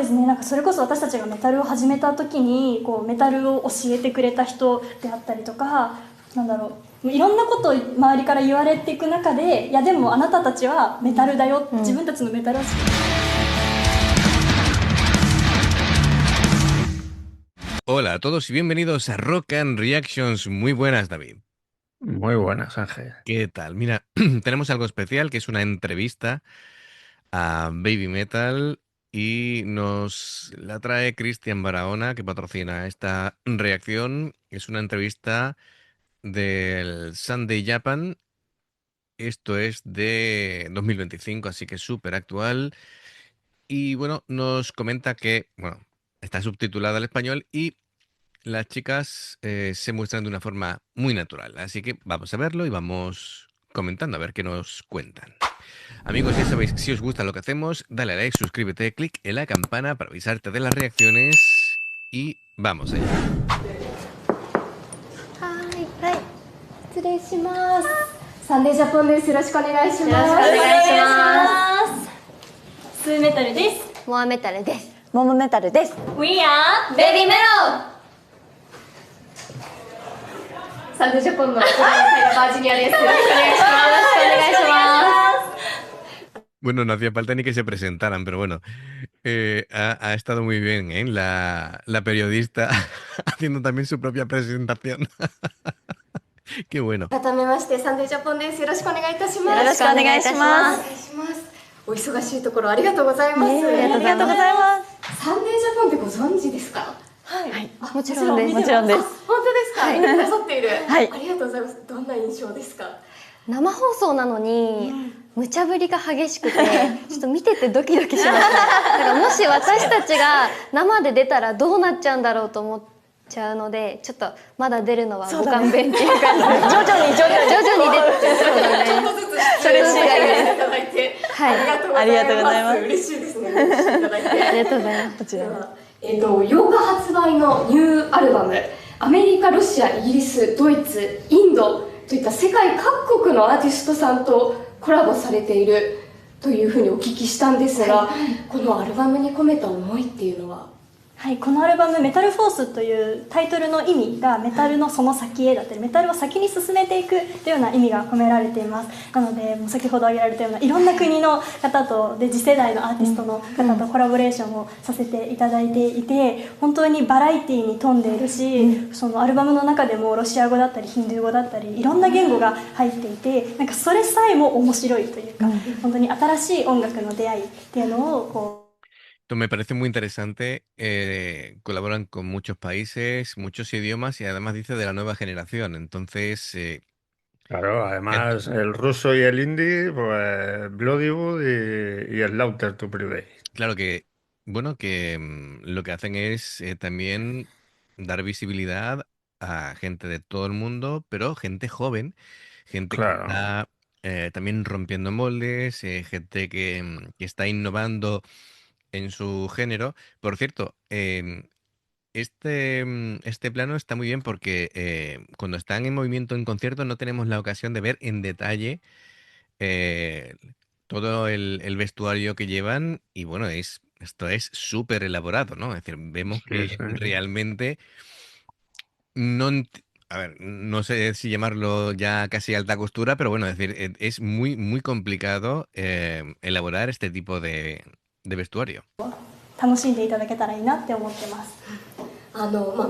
ですね、なんかそれこそ私たちがメタルを始めた時にこうメタルを教えてくれた人であったりとか、なんだろう、いろんなことを周りから言われていく中で、いやでもあなたたちはメタルだよ、自分たちのメタルをHola a todos y bienvenidos a Rock and Reactions. Muy buenas, David. Muy buenas, Ángel. ¿Qué tal? Mira, tenemos algo especial que es una entrevista a Baby Metal y nos la trae Cristian Barahona, que patrocina esta reacción. Es una entrevista del Sunday Japan. Esto es de 2025, así que súper actual. Y bueno, nos comenta que, bueno, está subtitulada al español y las chicas se muestran de una forma muy natural. Así que vamos a verlo y vamos comentando a ver qué nos cuentan. Amigos, ya sabéis, si os gusta lo que hacemos, dale a like, suscríbete, clic en la campana para avisarte de las reacciones y vamos allá. はい、失礼します。サンデージャポンです。よろしくお願いします。よろしくお願いします。スーメタルです。モアメタルです。モモメタルです。 We are ベビーメロサンデージャポンのバージニアです。よろしくお願いします。よろしくお願いします。 Bueno, no hacía falta ni que se presentaran, pero bueno, ha estado muy bien, ¿eh? La periodista haciendo también su propia presentación. Qué bueno. 改めましてサンデージャポンです。よろしくお願いいたします。よろしくお願いします。お願いします。お忙しいところありがとうございます。ありがとうございます。サンデージャポンってご存知ですか？はい、もちろんです。もちろんです。本当ですか？見てくださっている。はいありがとうございます。どんな印象ですか？生放送なのに、無茶ぶりが激しくてちょっと見ててドキドキしました。だからもし私たちが生で出たらどうなっちゃうんだろうと思っちゃうので、ちょっとまだ出るのはご勘弁っていう感じで、徐々に出てそうだね。ちょっとずつそれしかいただいて、はい、ありがとうございます。嬉しいですね。嬉しいいただいて。ありがとうございます。こちら。8日発売のニューアルバム、アメリカ、ロシア、イギリス、ドイツ、インドといった世界各国のアーティストさんとコラボされているというふうにお聞きしたんですが、このアルバムに込めた思いっていうのは？はい、このアルバム「メタルフォース」というタイトルの意味がメタルのその先へだったり、メタルを先に進めていくというような意味が込められています。なのでもう先ほど挙げられたようないろんな国の方とで次世代のアーティストの方とコラボレーションをさせていただいていて、本当にバラエティーに富んでいるし、そのアルバムの中でもロシア語だったりヒンドゥー語だったりいろんな言語が入っていて、なんかそれさえも面白いというか、本当に新しい音楽の出会いっていうのをこう Esto me parece muy interesante. Colaboran con muchos países, muchos idiomas y además dice de la nueva generación. Entonces, Claro, además el ruso y el hindi, pues Bloodywood y Slaughter to Prevail. claro que, bueno, que lo que hacen es también dar visibilidad a gente de todo el mundo, pero gente joven, gente que Claro, está también rompiendo moldes, gente que está innovando en su género. Por cierto, este plano está muy bien porque cuando están en movimiento en concierto no tenemos la ocasión de ver en detalle eh, todo el vestuario que llevan y bueno, esto es súper elaborado, ¿no? Es decir, vemos sí, que sí. realmente no... A ver, no sé si llamarlo ya casi alta costura, pero bueno, es decir, es muy, muy complicado elaborar este tipo de vestuario. 楽しんでいただけたらいいなって思ってます。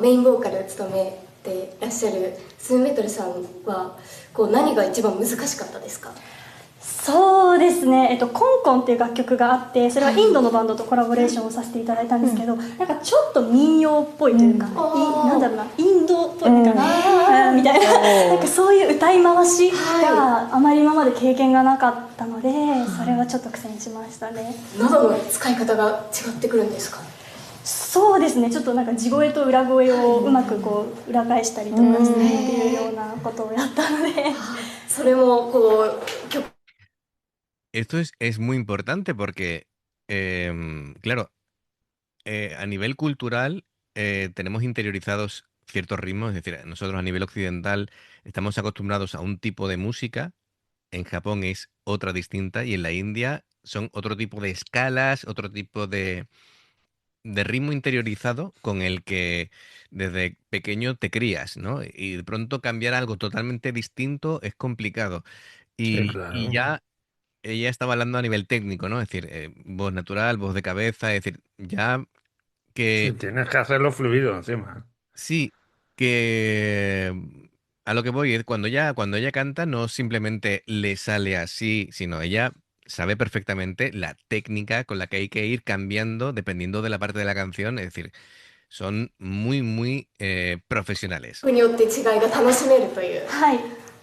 メインボーカルを務めていらっしゃるスーメトルさんはこう何が一番難しかったですか？そうですね、コンコンっていう楽曲があって、それはインドのバンドとコラボレーションをさせていただいたんですけど、なんかちょっと民謡っぽいというか、なんだろうな、インドっぽいみたいな、みたいな、なんかそういう歌い回しがあまり今まで経験がなかったので、それはちょっと苦戦しましたね。喉の使い方が違ってくるんですか？そうですね、ちょっとなんか地声と裏声をうまくこう裏返したりとかしてっていうようなことをやったので、それもこう曲 Esto es muy importante porque, claro, a nivel cultural tenemos interiorizados ciertos ritmos, es decir, nosotros a nivel occidental estamos acostumbrados a un tipo de música, en Japón es otra distinta y en la India son otro tipo de escalas, otro tipo de ritmo interiorizado con el que desde pequeño te crías, ¿no? Y de pronto cambiar algo totalmente distinto es complicado. Sí, Y claro. ya ella estaba hablando a nivel técnico, ¿no? Es decir, voz natural, voz de cabeza, es decir, ya Sí, que tienes que hacerlo fluido encima. sí, que a lo que voy es cuando ella canta no simplemente le sale así, sino ella sabe perfectamente la técnica con la que hay que ir cambiando dependiendo de la parte de la canción, es decir, son muy, muy profesionales. によって違いが楽しめるという。はい。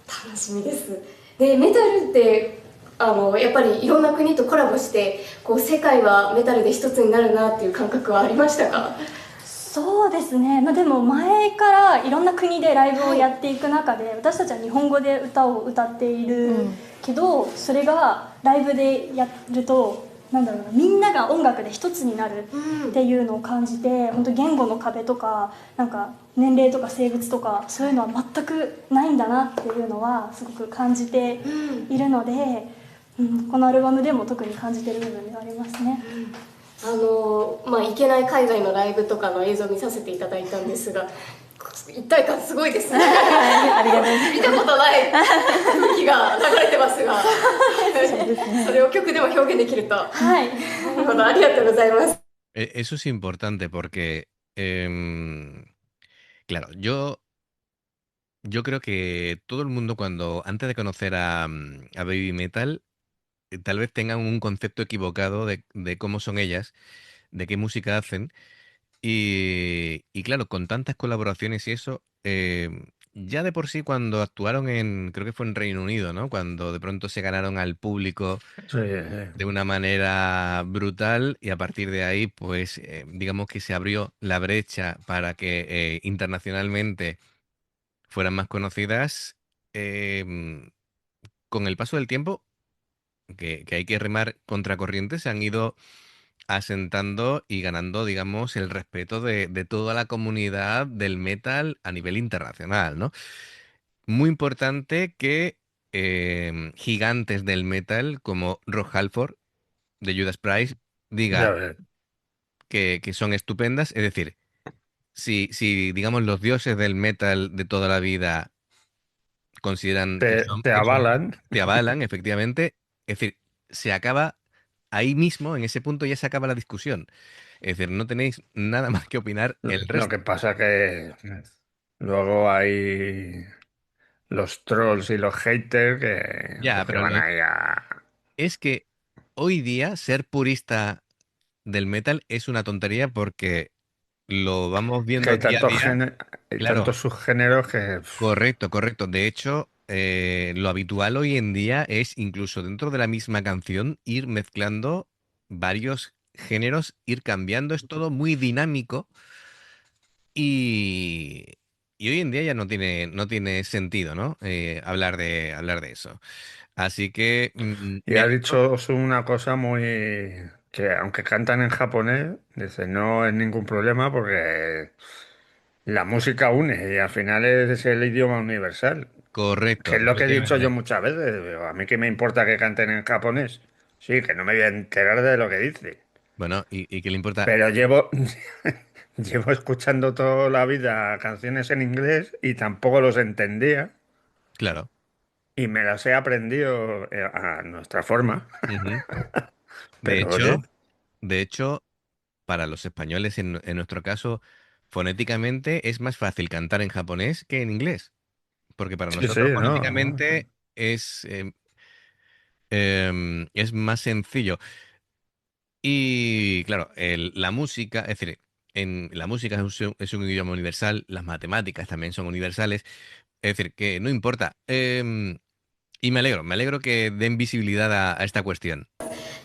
楽しみです。で、メタルってやっぱりいろんな国とコラボしてこう世界はメタルで一つになるなっていう感覚はありましたか？そうですね、でも前からいろんな国でライブをやっていく中で、私たちは日本語で歌を歌っているけど、それがライブでやるとなんだろうな、みんなが音楽で一つになるっていうのを感じて、本当言語の壁とかなんか年齢とか性別とかそういうのは全くないんだなっていうのはすごく感じているので、このアルバムでも特に感じている部分がありますね。行けない海外のライブとかの映像を見させていただいたんですが、一体感すごいですね。見たことない空気が流れてますが、それを曲でも表現できると。はい。なるほど、ありがとうございます。Eso es importante porque, claro, yo creo que todo el mundo antes de conocer a Baby Metal, tal vez tengan un concepto equivocado de cómo son ellas, de qué música hacen. Y claro, con tantas colaboraciones y eso, ya de por sí cuando actuaron creo que fue en Reino Unido, ¿no? Cuando de pronto se ganaron al público Sí, de una manera brutal y a partir de ahí, pues digamos que se abrió la brecha para que internacionalmente fueran más conocidas. Con el paso del tiempo, que hay que remar contracorriente, se han ido asentando y ganando, digamos, el respeto de toda la comunidad del metal a nivel internacional, ¿no? Muy importante que gigantes del metal como Rob Halford de Judas Priest ya digan ves. que son estupendas. Es decir, si, digamos, los dioses del metal de toda la vida consideran Te que son, avalan. te avalan, efectivamente, es decir, se acaba ahí mismo, en ese punto ya se acaba la discusión. Es decir, no tenéis nada más que opinar el Lo resto. que pasa que luego hay los trolls y los haters que, Ya, pues, que pero van ahí a... es que hoy día ser purista del metal es una tontería porque lo vamos Es que viendo día a día. hay Claro, tantos subgéneros que... correcto, correcto. De hecho, lo habitual hoy en día es incluso dentro de la misma canción ir mezclando varios géneros, ir cambiando. Es todo muy dinámico y, y hoy en día ya no tiene sentido, ¿no? Hablar de eso. Así que Y me ha alegro. dicho una cosa muy... que aunque cantan en japonés, dice, no es ningún problema porque la música une y al final es el idioma universal. Que Correcto, es lo que he dicho yo efectivamente. muchas veces. Digo, a mí qué me importa que canten en japonés. Sí, que no me voy a enterar de lo que dice. Bueno, ¿y qué le importa? Pero llevo, llevo escuchando toda la vida canciones en inglés y tampoco los entendía Claro. y me las he aprendido a nuestra forma. Ujú. De Pero hecho, oye, de hecho, para los españoles, en nuestro caso, fonéticamente es más fácil cantar en japonés que en inglés, porque para sí, sí, nosotros no, no. fonéticamente es más sencillo. Y claro, la música, es decir, la música es un idioma universal, las matemáticas también son universales, es decir, que no importa. Y me alegro que den visibilidad a esta cuestión.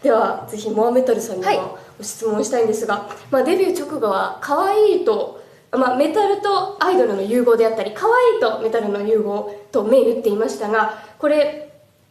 ではぜひモアメタルさんにはいもご質問したいんですが、デビュー直後は可愛いと、メタルとアイドルの融合であったり可愛いとメタルの融合と銘打っていましたが、これ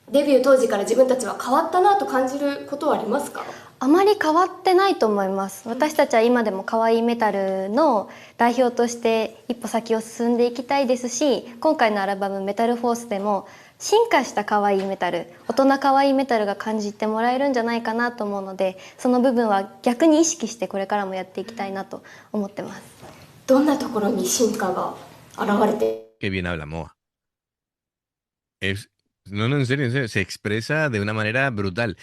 デビュー当時から自分たちは変わったなと感じることはありますか？あまり変わってないと思います。私たちは今でも可愛いメタルの代表として一歩先を進んでいきたいですし、今回のアルバムメタルフォースでも進化した可愛いメタル、大人可愛いメタルが感じてもらえるんじゃないかなと思うので、その部分は逆に意識してこれからもやっていきたいなと思ってます。どんなところに進化が現れて。Qué bien habla Moa. No, no, en serio, se expresa de una manera brutal.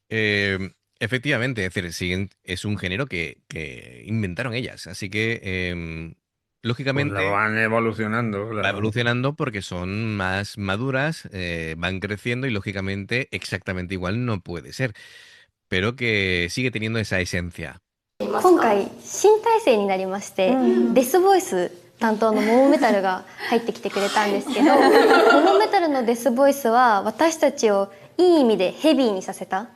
Efectivamente, es decir, es un género que inventaron ellas, así que Pues lógicamente la van evolucionando, va claro. evolucionando porque son más maduras, van creciendo y lógicamente exactamente igual no puede ser, pero que sigue teniendo esa esencia. 今回新体制になりまして、デスボイス担当のモモメタルが入ってきてくれたんですけど、モモメタルのデスボイスは私たちをいい意味でヘビーにさせた、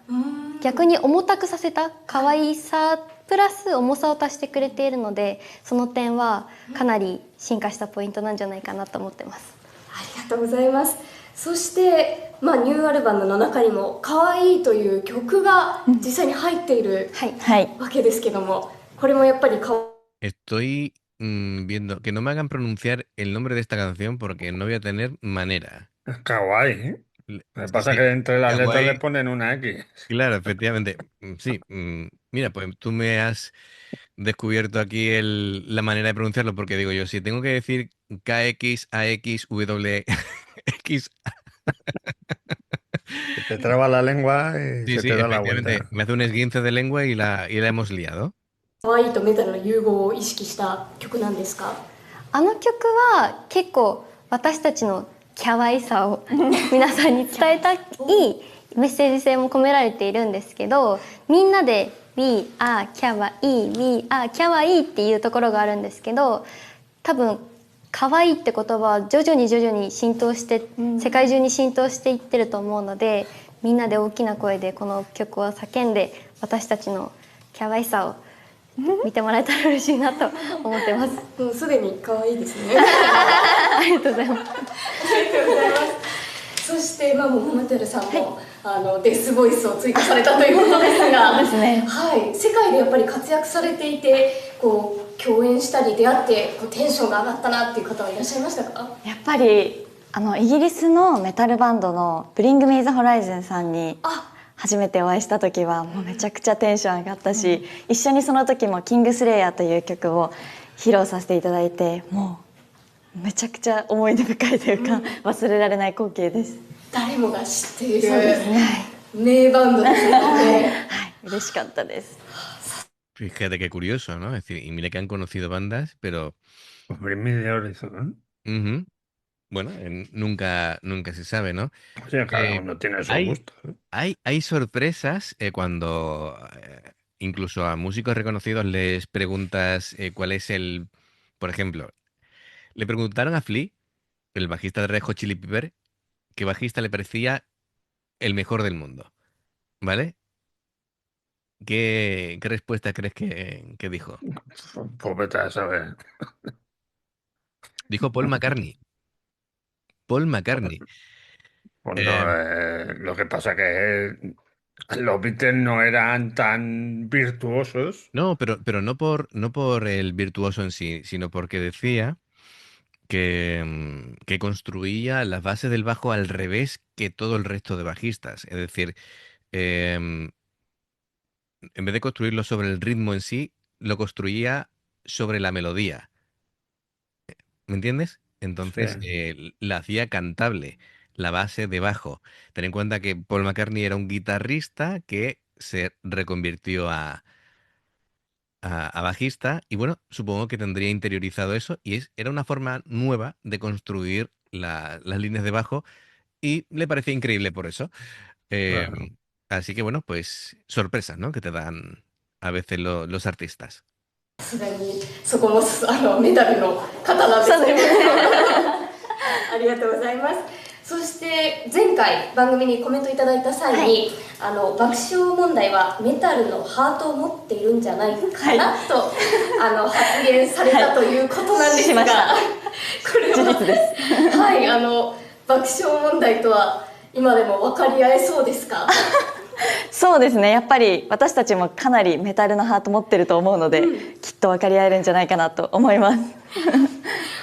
逆に重たくさせた可愛さプラス重さを足してくれているので、その点はかなり進化したポイントなんじゃないかなと思ってます。ありがとうございます。そして、ニューアルバムの中にも「可愛いという曲が実際に入っているわけですけども、これもやっぱりEstoy viendo que no me hagan pronunciar el nombre de esta canción porque no voy a tener manera. Es kawaii, ¿eh? Lo que pasa Sí, es que entre las letras kawaii. le ponen una X. Claro, efectivamente. Sí, mira, pues tú me has descubierto aquí la manera de pronunciarlo porque digo yo, si tengo que decir KX, AX, W, X. Te traba la lengua y Sí, se sí, te da la efectivamente. vuelta. Me hace un esguince de lengua y la hemos liado. 可愛いとメタルの融合を意識した曲なんですか？あの曲は結構私たちのキャワイさを皆さんに伝えたいメッセージ性も込められているんですけど、みんなで We are キャワイ We are キャワイっていうところがあるんですけど、多分可愛いって言葉は徐々に浸透して、世界中に浸透していってると思うので、みんなで大きな声でこの曲を叫んで私たちのキャワイさを見てもらえたら嬉しいなと思ってます。もうすでに可愛いですね。ありがとうございます。ありがとうございます。そしてモモメタルさんも、デスボイスを追加されたということですが、ですね。はい、世界でやっぱり活躍されていて、共演したり出会ってテンションが上がったなっていう方はいらっしゃいましたか？やっぱりイギリスのメタルバンドのブリング・ミー・ザ・ホライズンさんに初めてお会いした時はもうめちゃくちゃテンション上がったし、一緒にその時も「キングスレイヤー」という曲を披露させていただいて、もうめちゃくちゃ思い出深いというか、忘れられない光景です。誰もが知っているそうですね、名バンドですよね。はい、嬉しかったです。Fíjate qué curioso, ¿no? Es decir, y mira que han conocido bandas, pero Bring de Horizon. ujú, bueno, nunca se sabe, ¿no? O sea, cada uno tiene su gusto. Hay sorpresas cuando incluso a músicos reconocidos les preguntas cuál es por ejemplo, le preguntaron a Flea, el bajista de Red Hot Chili Pepper, qué bajista le parecía el mejor del mundo, ¿vale? ¿Qué respuesta crees que dijo? Pues vete a saber. Dijo Paul McCartney. Paul McCartney. Pues no, lo que pasa que los Beatles no eran tan virtuosos. No, pero no por el virtuoso en sí, sino porque decía que construía las bases del bajo al revés que todo el resto de bajistas. Es decir, em, en vez de construirlo sobre el ritmo en sí, lo construía sobre la melodía. ¿Me entiendes? Entonces, la hacía cantable, la base de bajo. Ten en cuenta que Paul McCartney era un guitarrista que se reconvirtió a bajista y bueno, supongo que tendría interiorizado eso y era una forma nueva de construir las líneas de bajo y le parecía increíble por eso. Claro. Así que bueno, pues sorpresas, ¿no? Que te dan a veces los artistas. さすがにそこもメタルの方なんですね。ありがとうございます。そして前回番組にコメントいただいた際に、爆笑問題はメタルのハートを持っているんじゃないかなと、発言されたということなんですが、これは事実です。はい、爆笑問題とは今でも分かり合えそうですか？そうですね、やっぱり私たちもかなりメタルのハート持ってると思うので、きっと分かり合えるんじゃないかなと思います。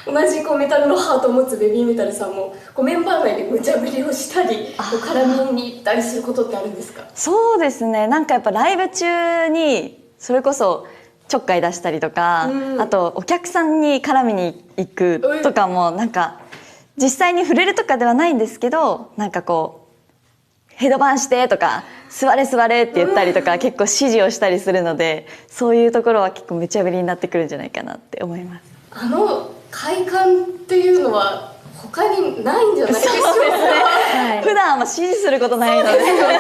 同じこうメタルのハートを持つベビーメタルさんもこうメンバー内で無茶ぶりをしたりこう絡みに行ったりすることってあるんですか？そうですね、なんかやっぱライブ中にそれこそちょっかい出したりとか、あとお客さんに絡みに行くとかもなんか実際に触れるとかではないんですけど、なんかこうヘドバンしてとか座れ座れって言ったりとか結構指示をしたりするので、そういうところは結構無茶ぶりになってくるんじゃないかなって思います。あの快感っていうのは他にないんじゃないですか？そうですね、はい、普段は指示することないので、私はな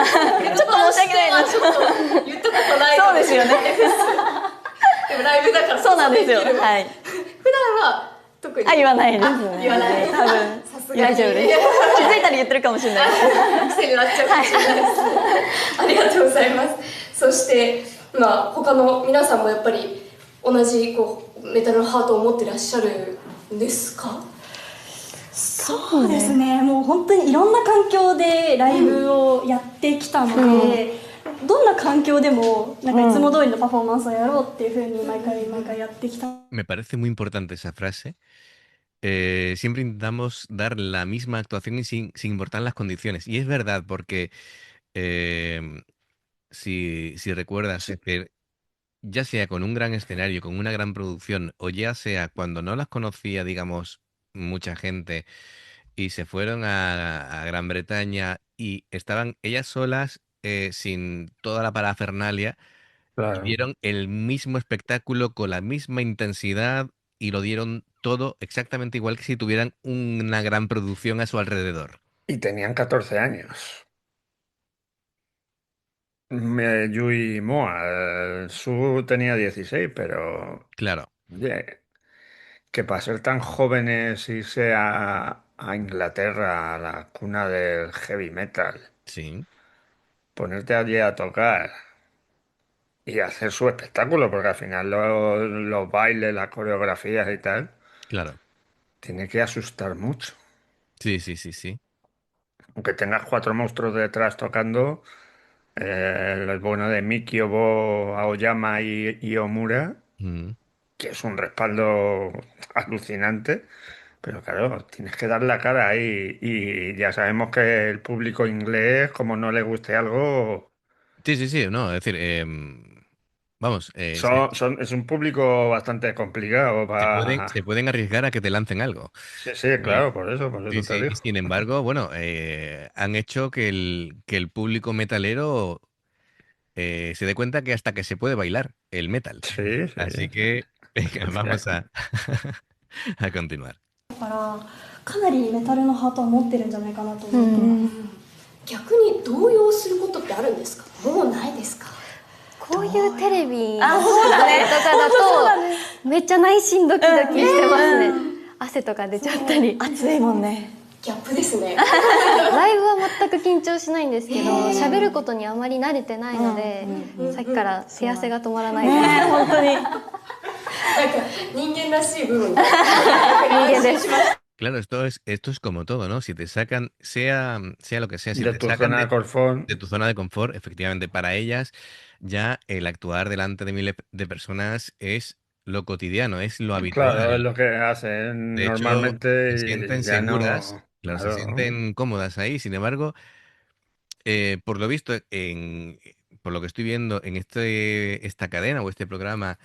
かなかちょっと申し訳ないな、ちょっと言ったことないそうですよねでもライブだからそうなんですよ、はい、普段は特に言わないですね。言わない。多分さすがに大丈夫です。気づいたら言ってるかもしれないです。癖になっちゃうかもしれないです、ありがとうございます。そして他の皆さんもやっぱり同じこうメタルのハートを持ってらっしゃるんですか？そうですね、もう本当にいろんな環境でライブをやってきたので、どんな環境でもなんかいつも通りのパフォーマンスをやろうっていうふうに毎回やってきた。Me parece muy importante esa frase. Siempre intentamos dar la misma actuación y sin importar las condiciones. Y es verdad, porque si recuerdas, es que ya sea con un gran escenario, con una gran producción, o ya sea cuando no las conocía, digamos, mucha gente y se fueron a Gran Bretaña y estaban ellas solas, sin toda la parafernalia, y Claro. dieron el mismo espectáculo con la misma intensidad y lo dieron todo exactamente igual que si tuvieran una gran producción a su alrededor. Y tenían 14 años. Yui Moa, Su tenía 16, pero Claro, oye, que para ser tan jóvenes irse a Inglaterra, a la cuna del heavy metal, sí, ponerte allí a tocar y hacer su espectáculo, porque al final los bailes, las coreografías y tal, claro. tiene que asustar mucho. Sí, sí, sí, sí. Aunque tengas 4 monstruos detrás tocando, el bueno de Miki, Obo, Aoyama y Omura, Mm. que es un respaldo alucinante, pero claro, tienes que dar la cara ahí y ya sabemos que el público inglés, como no le guste algo, Sí, sí, sí, no, es decir, vamos, se, es un público bastante complicado se pueden arriesgar a que te lancen algo. Sí, sí, Y, claro, por eso sí, te sí, y digo. sin embargo, bueno, han hecho que el público metalero se dé cuenta que hasta que se puede bailar el metal. Sí, sí. Así que venga, vamos a, a continuar. だからかなりメタルのハートは持ってるんじゃないかなと思ってます。逆に動揺することってあるんですか？もうないですか？こういうテレビのとかだとめっちゃ内心ドキドキしてますね。汗とか出ちゃったり。暑いもんね。ギャップですね。ライブは全く緊張しないんですけど、喋ることにあまり慣れてないので、さっきから手汗が止まらないです。ね、本当に。なんか人間らしい部分が人間です。 Claro, esto es como todo, ¿no? Si te sacan, sea lo que sea, si De te tu sacan zona de confort. de tu zona de confort, efectivamente, para ellas ya el actuar delante de miles de personas es lo cotidiano, es lo habitual. Claro, es lo que hacen De hecho, normalmente se sienten y ya no. seguras, claro, se Claro. sienten cómodas ahí. Sin embargo, por lo visto, por lo que estoy viendo en esta cadena o este programa,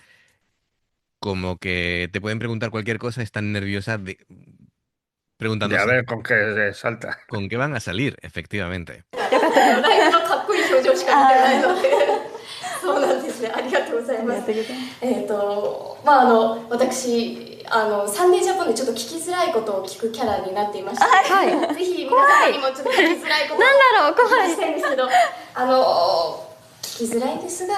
como que te pueden preguntar cualquier cosa, están nerviosas De a preguntándose ver con qué salta. con qué van a salir, efectivamente. ライブのかっこいい表情しか見てないのでそうなんですね、ありがとうございます。私サンデージャポンでちょっと聞きづらいことを聞くキャラになっていまして、はい、ぜひ皆さんにもちょっと聞きづらいことをなんだろう、怖いしたいんですけど、聞きづらいですが、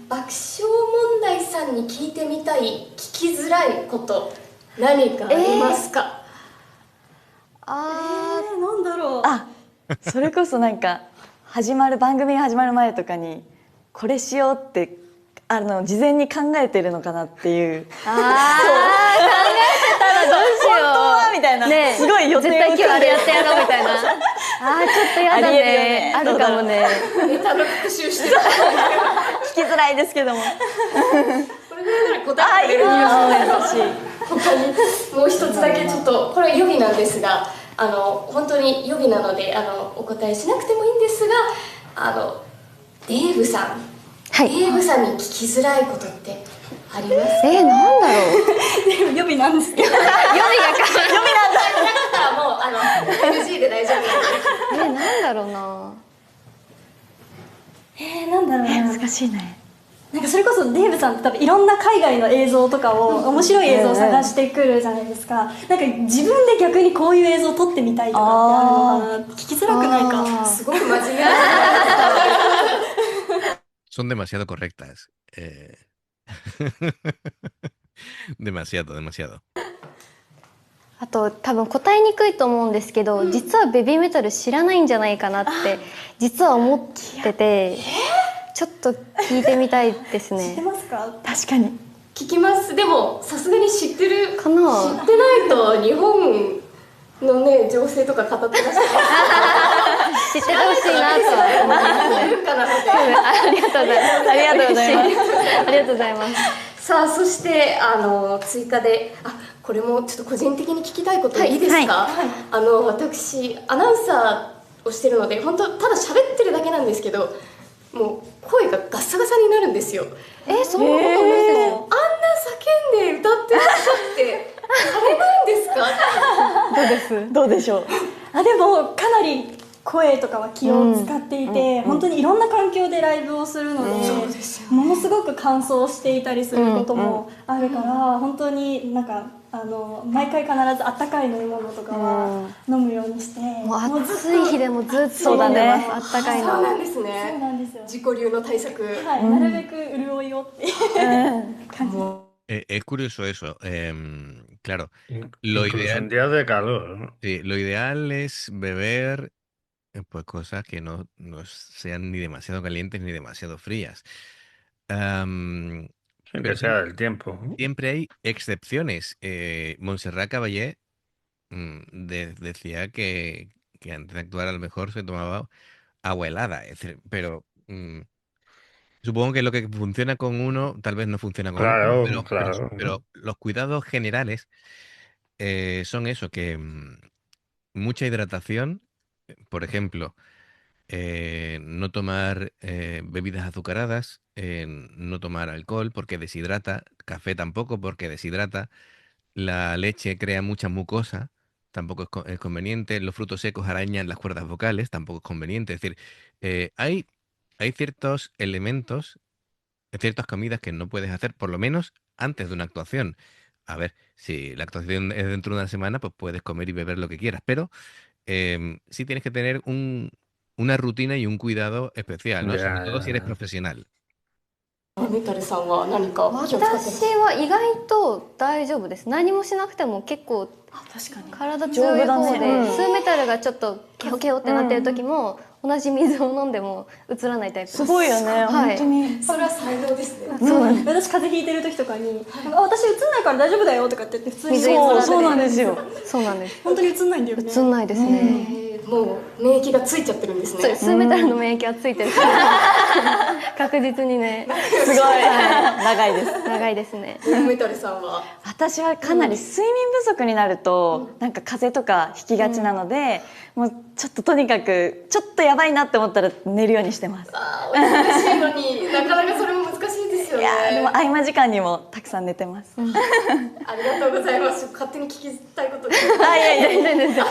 爆笑問題さんに聞いてみたい聞きづらいこと何かありますか？なんだろう。あ、それこそなんか番組が始まる前とかにこれしようって事前に考えてるのかなっていう。考えてたらどうしよう。本当はみたいな。ね、すごい予定を絶対今日あれやってやろうみたいな。ちょっとやだね。あるかもね。ネタの復習してる。聞きづらいですけども。これぐらいなら答えてくれる気がし優しい。他にもう一つだけちょっとこれは予備なんですが、本当に予備なのでお答えしなくてもいいんですが、デーブさん、はいデーブさんに聞きづらいことってありますか？なんだろう。予備なんですけどなかったらもうNG で大丈夫なので。なんだろうな。なんだろうな。難しいね。なんかそれこそデーブさんって多分いろんな海外の映像とかを面白い映像を探してくるじゃないですか。なんか自分で逆にこういう映像を撮ってみたいとかってあるのかな。聞きづらくないか。すごく真面目な。Son demasiado correctas. Demasiado, demasiado. あと多分答えにくいと思うんですけど、実はベビーメタル知らないんじゃないかなって実は思ってて、ちょっと聞いてみたいです知ってね。ますか？確かに。聞きます。でもさすがに知ってるかな。知ってないと日本のね情勢とか語ってらっしゃる。知っててほしいなとは思いますね。文化なので。ありがとうございます。ありがとうございます。ありがとうございます。さあそして追加でこれもちょっと個人的に聞きたいこといいですか？私アナウンサーをしてるので本当ただ喋ってるだけなんですけど、もう声がガッサガサになるんですよ。そんなことないですよ。あんな叫んで歌ってらっしゃってされないんですか？どうでしょう。でもかなり声とかは気を使っていて、本当にいろんな環境でライブをするので、ものすごく乾燥していたりすることもあるから、本当になんか毎回必ずあったかい飲み物とかは飲むようにして、もうもうずっと暑い日でもずっと飲んでます。あったかいの。そうなんですそうね。なんですよ。自己流の対策。はい、なるべく潤いをっていう感じ。Es curioso eso. Claro, lo Incluso en ideal, días de calor, ¿no? sí, lo ideal es beber pues cosas que no sean ni demasiado calientes ni demasiado frías. Am, Sin pero que sea del tiempo, ¿no? siempre hay excepciones. Montserrat Caballé decía que antes de actuar a lo mejor se tomaba agua helada. Es decir, pero supongo que lo que funciona con uno tal vez no funciona con otro, Claro, claro. pero los cuidados generales son eso, que mucha hidratación, por ejemplo, no tomar bebidas azucaradas, no tomar alcohol porque deshidrata, café tampoco porque deshidrata, la leche crea mucha mucosa, tampoco es conveniente, los frutos secos arañan las cuerdas vocales, tampoco es conveniente. Es decir, hay ciertos elementos, ciertas comidas que no puedes hacer, por lo menos antes de una actuación. A ver, si la actuación es dentro de una semana, pues puedes comer y beber lo que quieras, pero sí tienes que tener una rutina y un cuidado especial, ¿no? Sobre Ya, todo si eres ya. profesional. メタルさんは何か気を使ってます私は意外と大丈夫です。何もしなくても結構確かに。体強い方で、丈夫だねスーメタルがちょっとケホケホってなってる時も、同じ水を飲んでも映らないタイプです。すごいよね、はい本当に。それは才能ですね。そうなんです。私風邪ひいてる時とかに「私映んないから大丈夫だよ」とかって言って普通に水にそう、そうなんですよ。そうなんです。本当に映んないんだよね。映んないですね。もう免疫がついちゃってるんですね。そうスーメタルの免疫はついてるから確実にね。すごい。長いです。長いですね。メタルさんは私はかなり睡眠不足になると、なんか風邪とかひきがちなので、もうちょっととにかくちょっとやばいなって思ったら寝るようにしてます。お忙しいのになかなかそれも難しいですよね。いやでも合間時間にもたくさん寝てます。ありがとうございます。勝手に聞きたいことであ、いやいやいやいやいや。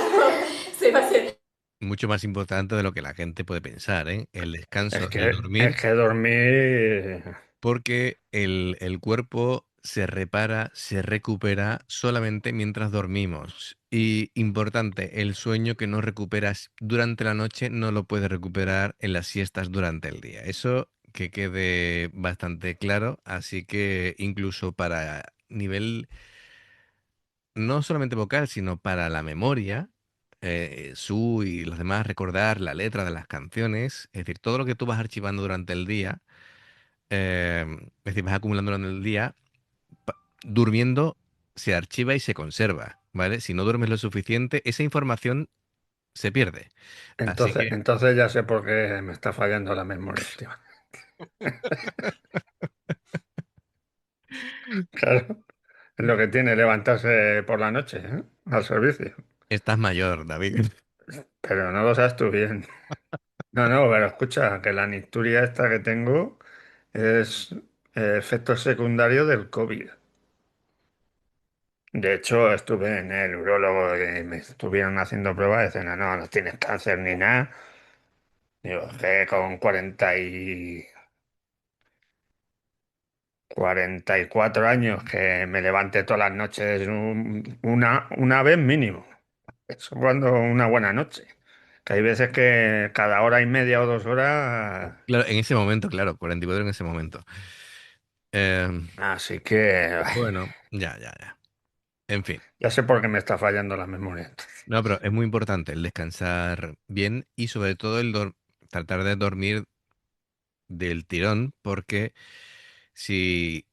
すいません。Mucho más importante de lo que la gente puede pensar, ¿eh? El descanso, Es el que, dormir, es que dormir... porque el cuerpo se repara, se recupera solamente mientras dormimos. Y importante, el sueño que no recuperas durante la noche no lo puedes recuperar en las siestas durante el día. Eso que quede bastante claro, así que incluso para nivel no solamente vocal, sino para la memoria, Su y los demás recordar la letra de las canciones, es decir, todo lo que tú vas archivando durante el día, es decir, vas acumulando durante el día, durmiendo se archiva y se conserva, ¿vale? Si no duermes lo suficiente, esa información se pierde. Así que Entonces ya sé por qué me está fallando la memoria últimamente. Claro, es lo que tiene levantarse por la noche, ¿eh? Al servicio. Estás mayor, David. Pero no lo sabes tú bien. No, no, pero escucha, que la nicturia esta que tengo es efecto secundario del COVID. De hecho, estuve en el urólogo y me estuvieron haciendo pruebas y dicen, no, no, no tienes cáncer ni nada. Digo, que con 44 años que me levante todas las noches una vez mínimo. Eso cuando una buena noche. Que hay veces que cada hora y media o 2 horas. Claro, en ese momento, claro, 44 en ese momento. Em, Así que bueno, ya. En fin. ya sé por qué me está fallando la memoria. No, pero es muy importante el descansar bien y sobre todo tratar de dormir del tirón, porque si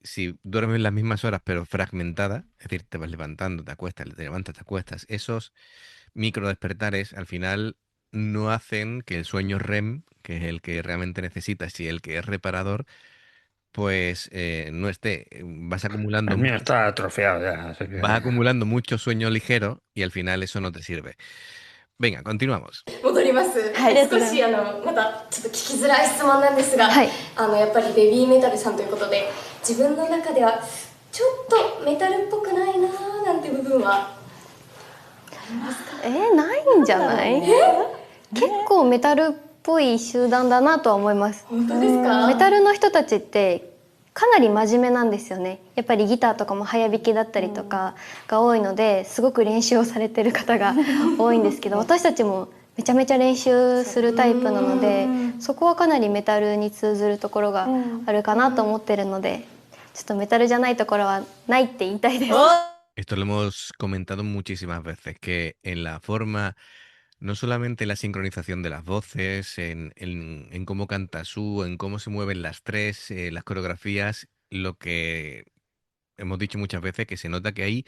duermes las mismas horas pero fragmentada, es decir, te vas levantando, te acuestas, te levantas, te acuestas, esos micro despertares al final no hacen que el sueño REM, que es el que realmente necesitas y el que es reparador, pues no esté. El mío está atrofiado ya, así que. Vas acumulando mucho sueño ligero y al final eso no te sirve. Venga, continuamos. 戻ります、はい少しまたちょっと聞きづらい質問なんですが、はいやっぱりベビーメタルさんということで自分の中ではちょっとメタルっぽくないなーなんて部分はないんじゃない結構メタルっぽい集団だなとは思います。本当ですか？メタルの人たちってかなり真面目なんですよね。やっぱりギターとかも早弾きだったりとかが多いのですごく練習をされてる方が多いんですけど、私たちもめちゃめちゃ練習するタイプなので、そこはかなりメタルに通ずるところがあるかなと思ってるので、ちょっとメタルじゃないところはないって言いたいです。Esto lo hemos comentado muchísimas veces, que en la forma, no solamente en la sincronización de las voces, en cómo canta Su, en cómo se mueven las tres, las coreografías, lo que hemos dicho muchas veces, que se nota que hay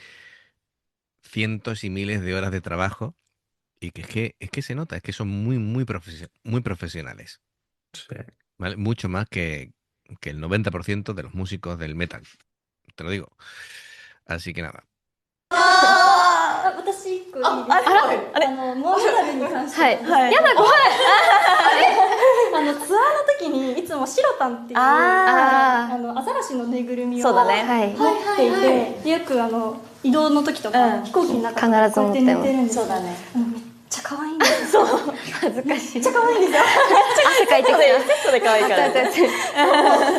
cientos y miles de horas de trabajo y que es que se nota, es que son muy profesionales, Sí. ¿vale? Mucho más que el 90% de los músicos del metal, te lo digo. Así que nada. 私一個いいですあか？はいモーメタルに関して、はい。はいやだ怖い。ツアーの時にいつもシロタンっていうあアザラシのぬいぐるみをそうだねはい。持っていて、よく移動の時とか、飛行機の中でこうやって寝てるんですよ。そうだねめっちゃ可愛いんですよ。恥ずかしい。めっちゃ可愛いんですよ。汗かいてきた。セットで可愛いからね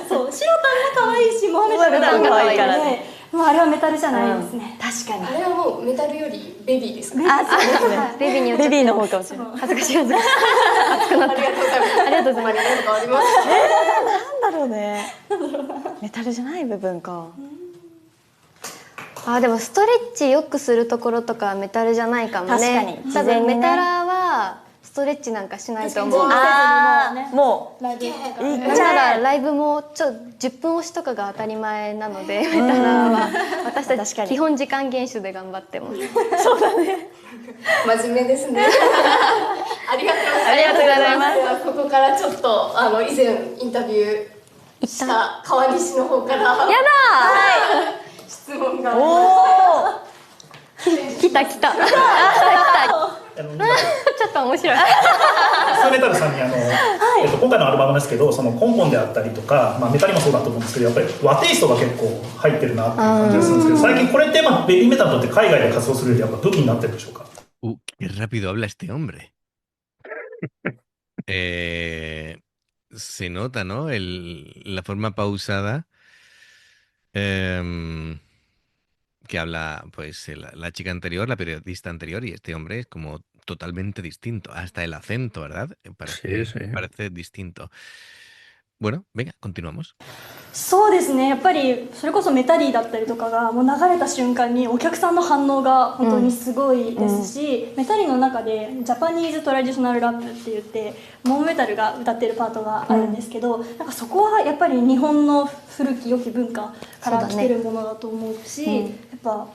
そう、シロタンも可愛いし、モハメタルも可愛いからね。もうあれはメタルじゃないですね。確かにあれはもうメタルよりベビーですか？あ、そうですねベビーによっちゃってベビーの方かもしれない恥ずかしい恥ずかしい。熱くなった。ありがとうございます。ありがとうございます。何かありますか？なんだろうねメタルじゃない部分かでもストレッチよくするところとかはメタルじゃないかもね。確かに多自然にね分メタラはストレッチなんかしないと思う。確かにあーもライブとかいいなんならライブも10分押しとかが当たり前なので、メタラは私たち確かに基本時間厳守で頑張ってます。真面目ですね。ありがとうございます。ありがとうございますではここからちょっと以前インタビューした川西の方からやだ質問がうおおー来た来た。ちょっと面白い。スーメタルさんに今回のアルバムですけど、その根本であったりとか、メタルもそうだと思うんですけど、やっぱり和テイストが結構入ってるなっていう感じがするんですけど、最近これってベビーメタルにとって海外で活動するよりやっぱ武器になってるんでしょうか？ Qué rápido habla este hombre. Se nota, ¿no? La forma pausada que habla, pues, la chica anterior, la periodista anterior, y este hombre es como totalmente distinto. Hasta el acento, ¿verdad? Sí, sí. Parece distinto. Bueno, venga, continuamos. そうですね、やっぱりそれこそメタリーだったりとかがもう流れた瞬間にお客さんの反応が本当にすごいですし、メタリーの中でジャパニーズトラディショナルラップって言ってモーメタルが歌ってるパートがあるんですけど、なんかそこはやっぱり日本の古き良き文化から来てるものだと思うし、やっぱ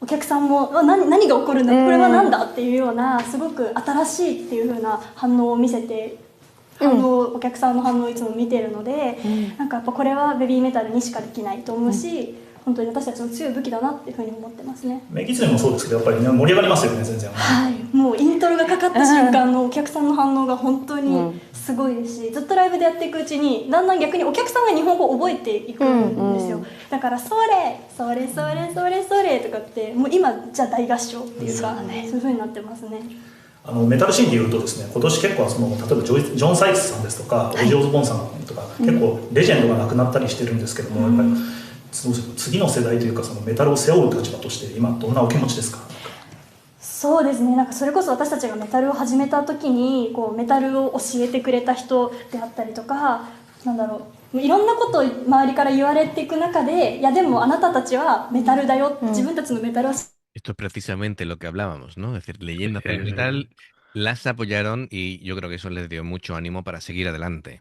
お客さんも何が起こるんだ、これは何だっていうようなすごく新しいっていう風な反応を見せてお客さんの反応をいつも見てるので、なんかやっぱこれはベビーメタルにしかできないと思うし、本当に私たちの強い武器だなっていうふうに思ってますね。メキツネもそうですけど、やっぱりね、盛り上がりますよね、全然。はい、もうイントロがかかった瞬間のお客さんの反応が本当にすごいですし、ずっとライブでやっていくうちにだんだん逆にお客さんが日本語を覚えていくんですよ。だからそれそれそれそれそれとかってもう今じゃ大合唱っていうか、そういう風になってますね。メタルシーンでいうとですね、今年結構例えばジョン・サイクスさんですとか、オジ・オズボーンさんとか、結構レジェンドが亡くなったりしてるんですけども、やっぱり次の世代というか、そのメタルを背負う立場として今どんなお気持ちですか？そうですね、なんかそれこそ私たちがメタルを始めた時にこうメタルを教えてくれた人であったりとか、なんだろう、いろんなことを周りから言われていく中で、いやでもあなたたちはメタルだよ、自分たちのメタルをEsto es precisamente lo que hablábamos, ¿no? Es decir, leyendas del metal las apoyaron y yo creo que eso les dio mucho ánimo para seguir adelante.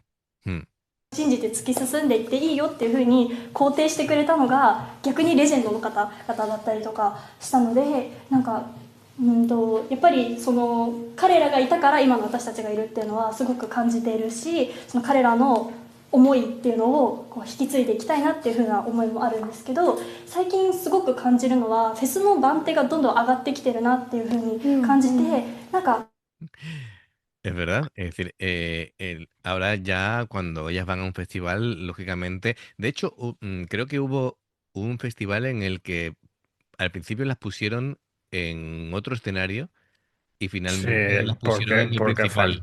信じて突き進んでいっていいよっていうふうに肯定してくれたのが逆にレジェンドの方々だったりとかしたので、なんかやっぱりその彼らがいたから今の私たちがいるっていうのはすごく感じているし、その彼らの思いっていうのをこう引き継いでいきたいなっていうふうな思いもあるんですけど、最近すごく感じるのはフェスの番手がどんどん上がってきてるなっていうふうに感じて、なんか Es verdad, es decir, ahora ya cuando ellas van a un festival, lógicamente, de hecho, creo que hubo un festival en el que al principio las pusieron en otro escenario y Sí, finalmente las pusieron en el principal.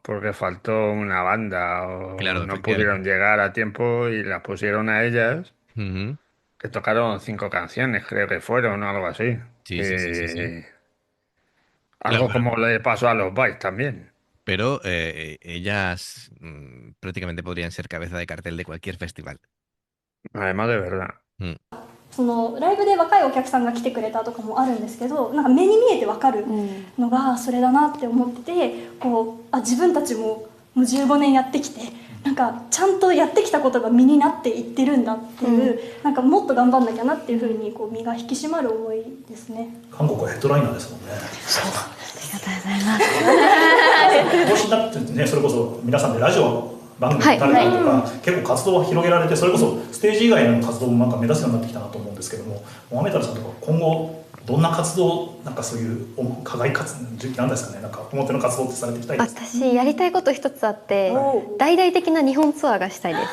porque faltó una banda o Claro, no pudieron efectivamente. llegar a tiempo y las pusieron a ellas, Ujú. que tocaron 5 canciones, creo que fueron, o algo así. Sí, sí, sí, sí, sí. Y Claro, algo como le pasó a los Vice también. pero ellas prácticamente podrían ser cabeza de cartel de cualquier festival. Además de verdad. そのライブで若いお客さんが来てくれたとかもあるんですけど、なんか目に見えて分かるのがそれだなって思ってて、こう自分たちも15年やってきて、なんかちゃんとやってきたことが身になっていってるんだっていう、なんかもっと頑張んなきゃなっていうふうにこう身が引き締まる思いですね。韓国はヘッドライナーですもんね。そう、ありがとうございます。今年になってね、それこそ皆さんでラジオ番組に出たりとか、結構活動が広げられて、それこそステージ以外の活動もなんか目立つようになってきたなと思うんですけども、モアメタルさんとか今後どんな活動、なんかそういう課外活動なんですかね、なんか表の活動ってされていきたいですか？私やりたいこと一つあって、大々的な日本ツアーがしたいです。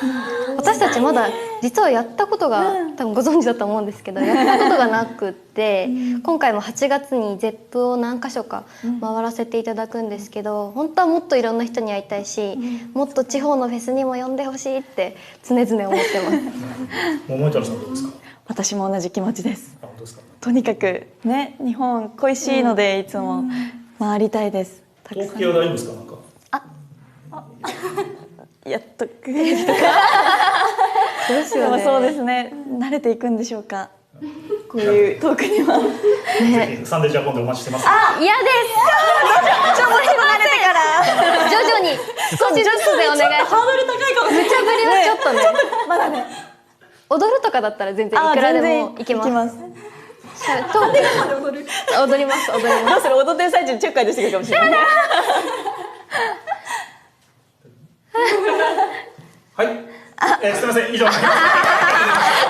私たちまだ実はやったことが、多分ご存知だと思うんですけど、やったことがなくって今回も8月に ZEP を何箇所か回らせていただくんですけど、本当はもっといろんな人に会いたいし、もっと地方のフェスにも呼んでほしいって常々思ってます。モアメタルさんどうですか？私も同じ気持ちです。本当ですか？とにかくね、日本恋しいのでいつも回りたいです。東京は大丈夫ですか？なんかやっとくれるとかどうしようね。そうですね、慣れていくんでしょうか、こういうトークには。ぜひサンデージャポンでお待ちしてます。嫌です。ちょっと慣れてから徐々に少しずつでお願いします。ハードル高いかもしれない。無茶ぶりはちょっとね、まだね。踊るとかだったら全然いくらでも行けます。ます。踊ります踊ります。どうする、踊ってる最中にちょっかい出してくるかもしれない。はい、すみません、以上になります。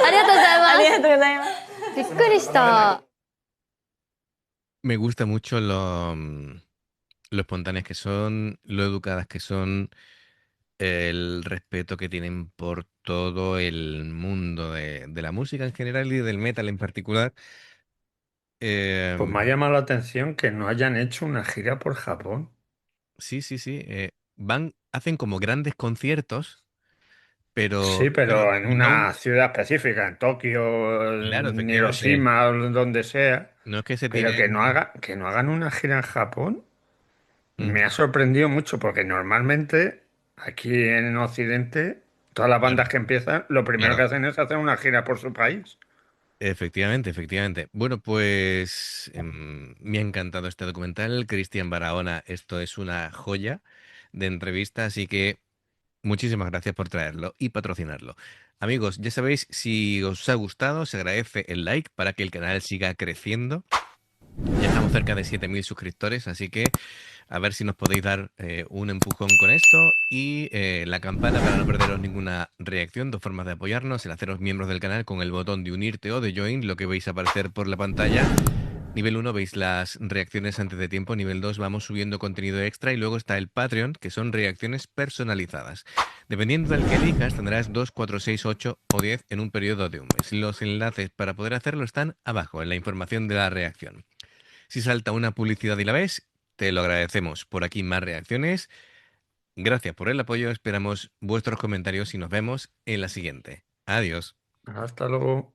ありがとうございます。ありがとうございます。びっくりした。Me gusta mucho lo espontáneas que son, lo educadas que son, el respeto que tienen por todo el mundo de la música en general y del metal en particular. Pues me ha llamado la atención que no hayan hecho una gira por Japón. Sí, sí, sí. Hacen como grandes conciertos, pero Sí, claro, pero en una ciudad específica, en Tokio, Claro, en efectivamente. Hiroshima, o donde sea. No es que se Pero tiren. que no hagan una gira en Japón, Mm. me ha sorprendido mucho, porque normalmente aquí en Occidente, todas las bandas que empiezan, lo primero Claro. que hacen es hacer una gira por su país. Efectivamente, efectivamente. Bueno, pues me ha encantado este documental. Cristian Barahona, esto es una joya de entrevista, así que muchísimas gracias por traerlo y patrocinarlo. Amigos, ya sabéis, si os ha gustado, se agradece el like para que el canal siga creciendo. Ya estamos cerca de 7.000 suscriptores, así que A ver si nos podéis dar un empujón con esto y la campana para no perderos ninguna reacción. 2 formas de apoyarnos: el haceros miembros del canal con el botón de unirte o de join, lo que veis aparecer por la pantalla. Nivel 1 veis las reacciones antes de tiempo. Nivel 2 vamos subiendo contenido extra. Y luego está el Patreon, que son reacciones personalizadas. Dependiendo del que elijas, tendrás 2, 4, 6, 8 o 10 en un periodo de un mes. Los enlaces para poder hacerlo están abajo, en la información de la reacción. Si salta una publicidad y la ves, te lo agradecemos. Por aquí más reacciones. Gracias por el apoyo. Esperamos vuestros comentarios y nos vemos en la siguiente. Adiós. Hasta luego.